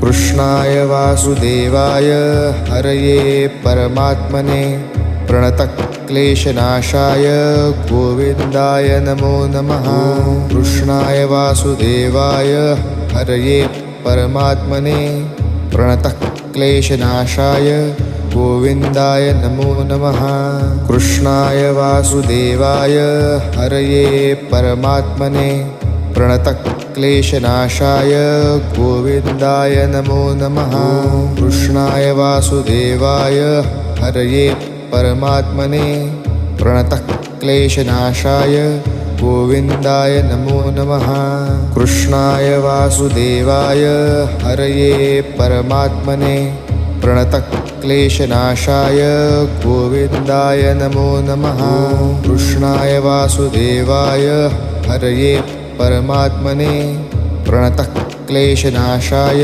कृष्णाय वासुदेवाय हरये परमात्मने प्रणतक्लेशनाशाय गोविन्दाय नमो नमः। कृष्णाय वासुदेवाय हरये परमात्मने प्रणतक्लेशनाशाय गोविन्दाय नमो नमः। कृष्णाय वासुदेवाय हरये परमात्मने प्रणतक्लेशनाशाय गोविन्दाय नमो नमः। कृष्णाय वासुदेवाय हरये परमात्मने प्रणतक्लेशनाशाय गोविन्दाय नमो नमः। कृष्णाय वासुदेवाय हरये परमात्मने प्रणतक्लेशनाशाय गोविन्दाय नमो नमः। कृष्णाय वासुदेवाय हरये परमात्मने प्रणतक्लेशनाशाय